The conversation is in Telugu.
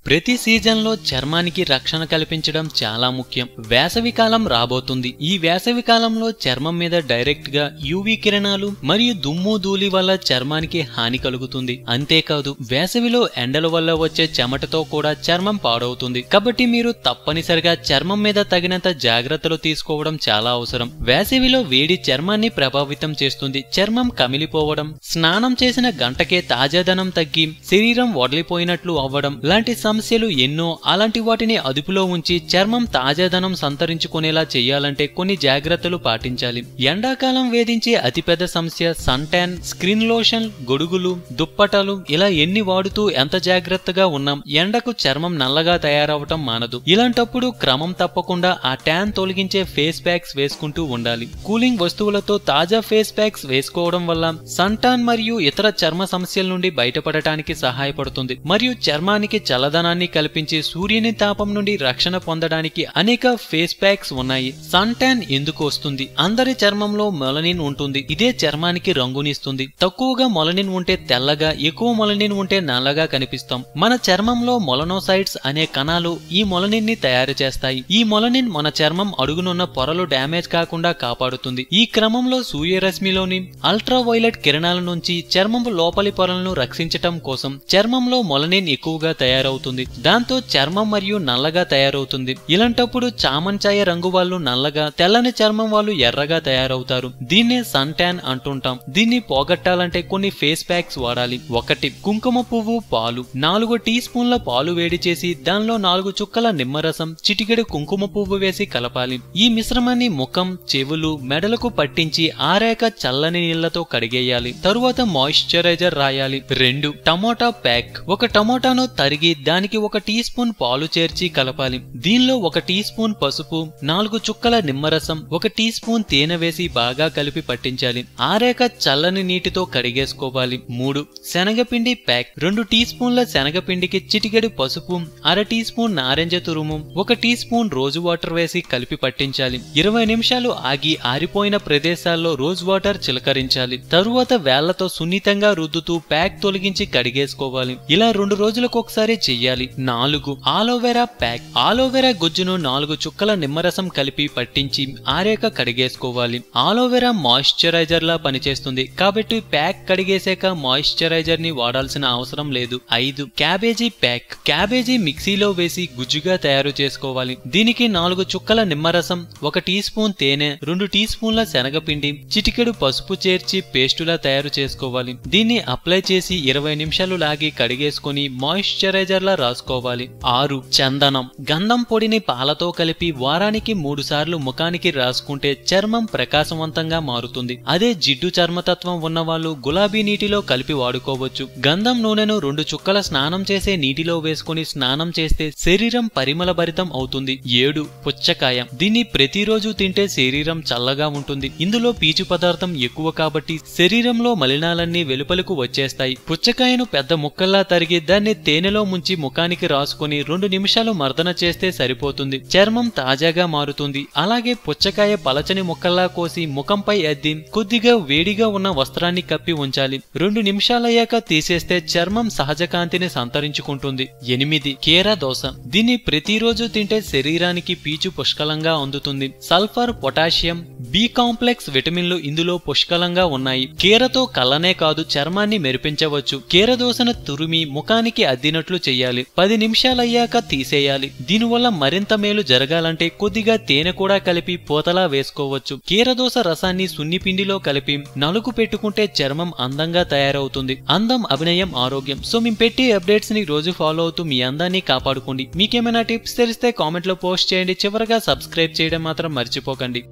ప్రతి సీజన్లో చర్మానికి రక్షణ కల్పించడం చాలా ముఖ్యం. వేసవికాలం రాబోతుంది. ఈ వేసవికాలంలో చర్మం మీద డైరెక్ట్ గా యూవీ కిరణాలు మరియు దుమ్ము ధూళి వల్ల చర్మానికి హాని కలుగుతుంది. అంతేకాదు వేసవిలో ఎండల వల్ల వచ్చే చెమటతో కూడా చర్మం పాడవుతుంది. కాబట్టి మీరు తప్పనిసరిగా చర్మం మీద తగినంత జాగ్రత్తలు తీసుకోవడం చాలా అవసరం. వేసవిలో వేడి చర్మాన్ని ప్రభావితం చేస్తుంది. చర్మం కమిలిపోవడం, స్నానం చేసిన గంటకే తాజాదనం తగ్గి శరీరం వడలిపోయినట్లు అవ్వడం లాంటి సమస్యలు ఎన్నో. అలాంటి వాటిని అదుపులో ఉంచి చర్మం తాజాదనం సంతరించుకునేలా చేయాలంటే కొన్ని జాగ్రత్తలు పాటించాలి. ఎండాకాలం వేధించే అతిపెద్ద సమస్య సన్ ట్యాన్. స్క్రీన్ లోషన్, గొడుగులు, దుప్పటాలు ఇలా ఎన్ని వాడుతూ ఎంత జాగ్రత్తగా ఉన్నాం, ఎండకు చర్మం నల్లగా తయారవటం మానదు. ఇలాంటప్పుడు క్రమం తప్పకుండా ఆ ట్యాన్ తొలగించే ఫేస్ ప్యాక్స్ వేసుకుంటూ ఉండాలి. కూలింగ్ వస్తువులతో తాజా ఫేస్ ప్యాక్స్ వేసుకోవడం వల్ల సన్ ట్యాన్ మరియు ఇతర చర్మ సమస్యల నుండి బయటపడటానికి సహాయపడుతుంది. మరియు చర్మానికి చల్లదనాన్ని కల్పించి సూర్యుని తాపం నుండి రక్షణ పొందడానికి అనేక ఫేస్ ప్యాక్స్ ఉన్నాయి. సన్ ట్యాన్ ఎందుకు వస్తుంది? అందరి చర్మంలో మొలనిన్ ఉంటుంది. ఇదే చర్మానికి రంగునిస్తుంది. తక్కువగా మొలనిన్ ఉంటే తెల్లగా, ఎక్కువ మొలనిన్ ఉంటే నల్లగా కనిపిస్తాం. మన చర్మంలో మొలనోసైట్స్ అనే కణాలు ఈ మొలనిన్ ని తయారు చేస్తాయి. ఈ మొలనిన్ మన చర్మం అడుగునున్న పొరలు డ్యామేజ్ కాకుండా కాపాడుతుంది. ఈ క్రమంలో సూర్యరశ్మిలోని అల్ట్రావైలెట్ కిరణాల నుంచి చర్మం లోపలి పొరలను రక్షించటం కోసం చర్మంలో మొలనిన్ ఎక్కువగా తయారవుతుంది. దాంతో చర్మం మరియు నల్లగా తయారవుతుంది. ఇలాంటప్పుడు చామన్ ఛాయ రంగు వాళ్ళు నల్లగా, తెల్లని చర్మం వాళ్ళు ఎర్రగా తయారవుతారు. దీన్నే సన్ ట్యాన్ అంటుంటాం. దీన్ని పోగొట్టాలంటే కొన్ని ఫేస్ ప్యాక్స్ వాడాలి. 1. కుంకుమ పువ్వు పాలు. 4 టీ స్పూన్ల పాలు వేడి చేసి దానిలో 4 చుక్కల నిమ్మరసం, చిటికెడు కుంకుమ పువ్వు వేసి కలపాలి. ఈ మిశ్రమాన్ని ముఖం, చెవులు, మెడలకు పట్టించి ఆరాక చల్లని నీళ్లతో కడిగేయాలి. తరువాత మాయిశ్చరైజర్ రాయాలి. 2. Tomato pack. ఒక టమోటాను తరిగి దానికి 1 టీ స్పూన్ పాలు చేర్చి కలపాలి. దీనిలో 1 టీ స్పూన్ పసుపు, 4 చుక్కల నిమ్మరసం, 1 టీ స్పూన్ తేనె వేసి బాగా కలిపి పట్టించాలి. ఆరాక చల్లని నీటితో కడిగేసుకోవాలి. 3. శనగపిండి ప్యాక్. 2 టీ స్పూన్ల శనగపిండికి చిటికెడు పసుపు, అర టీ స్పూన్ నారింజ తురుము, 1 టీ స్పూన్ రోజు వాటర్ వేసి కలిపి పట్టించాలి. 20 నిమిషాలు ఆగి ఆరిపోయిన ప్రదేశాల్లో రోజ్ వాటర్ చిలకరించాలి. తరువాత వేళ్లతో సున్నితంగా రుద్దుతూ ప్యాక్ తొలగించి కడిగేసుకోవాలి. ఇలా 2 రోజులకు ఒకసారి చెయ్యాలి. 4. Aloe vera pack. ఆలోవెరా గుజ్జును 4 చుక్కల నిమ్మరసం కలిపి పట్టించి ఆరేక కడిగేసుకోవాలి. ఆలోవెరా మాయిశ్చరైజర్ లా పనిచేస్తుంది కాబట్టి ప్యాక్ కడిగేసాక మాయిశ్చరైజర్ ని వాడాల్సిన అవసరం లేదు. 5. Cabbage pack. క్యాబేజీ మిక్సీలో వేసి గుజ్జుగా తయారు చేసుకోవాలి. దీనికి 4 చుక్కల నిమ్మరసం, 1 టీ స్పూన్ తేనె, 2 టీ స్పూన్ల శనగపిండి, చిటికెడు పసుపు చేర్చి పేస్టులా తయారు చేసుకోవాలి. దీన్ని అప్లై చేసి 20 నిమిషాలు లాగి కడిగేసుకుని మాయిశ్చరైజర్ లా రాసుకోవాలి. 6. చందనం. గంధం పొడిని పాలతో కలిపి వారానికి 3 సార్లు ముఖానికి రాసుకుంటే చర్మం ప్రకాశవంతంగా మారుతుంది. అదే జిడ్డు చర్మతత్వం ఉన్నవాళ్ళు గులాబీ నీటిలో కలిపి వాడుకోవచ్చు. గంధం నూనెను 2 చుక్కల స్నానం చేసే నీటిలో వేసుకుని స్నానం చేస్తే శరీరం పరిమళ భరితం అవుతుంది. 7. పుచ్చకాయ. దీన్ని ప్రతిరోజు తింటే శరీరం చల్లగా ఉంటుంది. ఇందులో పీచు పదార్థం ఎక్కువ కాబట్టి శరీరంలో మలినాలన్నీ వెలుపలకు వచ్చేస్తాయి. పుచ్చకాయను పెద్ద ముక్కల్లా తరిగి దాన్ని తేనెలో ముంచి ముఖానికి రాసుకుని 2 నిమిషాలు మర్దన చేస్తే సరిపోతుంది. చర్మం తాజాగా మారుతుంది. అలాగే పుచ్చకాయ పలచని ముక్కల్లా కోసి ముఖంపై అద్ది కొద్దిగా వేడిగా ఉన్న వస్త్రాన్ని కప్పి ఉంచాలి. 2 నిమిషాలయ్యాక తీసేస్తే చర్మం సహజ కాంతిని సంతరించుకుంటుంది. 8. కీర దోస. దీన్ని ప్రతిరోజు తింటే శరీరానికి పీచు పుష్కలంగా అందుతుంది. సల్ఫర్, పొటాషియం, బి కాంప్లెక్స్ విటమిన్లు ఇందులో పుష్కలంగా ఉన్నాయి. కీరతో కళ్ళనే కాదు చర్మాన్ని మెరిపించవచ్చు. కీర దోసను తురిమి ముఖానికి అద్దినట్లు చెయ్యాలి. 10 నిమిషాలయ్యాక తీసేయాలి. దీనివల్ల మరింత మేలు జరగాలంటే కొద్దిగా తేనె కూడా కలిపి పూతలా వేసుకోవచ్చు. కీరదోస రసాన్ని సున్నిపిండిలో కలిపి నలుగు పెట్టుకుంటే చర్మం అందంగా తయారవుతుంది. అందం, అభినయం, ఆరోగ్యం. సో మేము పెట్టే అప్డేట్స్ ని రోజు ఫాలో అవుతూ మీ అందాన్ని కాపాడుకోండి. మీకేమైనా టిప్స్ తెలిస్తే కామెంట్ లో పోస్ట్ చేయండి. చివరగా సబ్స్క్రైబ్ చేయడం మాత్రం మర్చిపోకండి.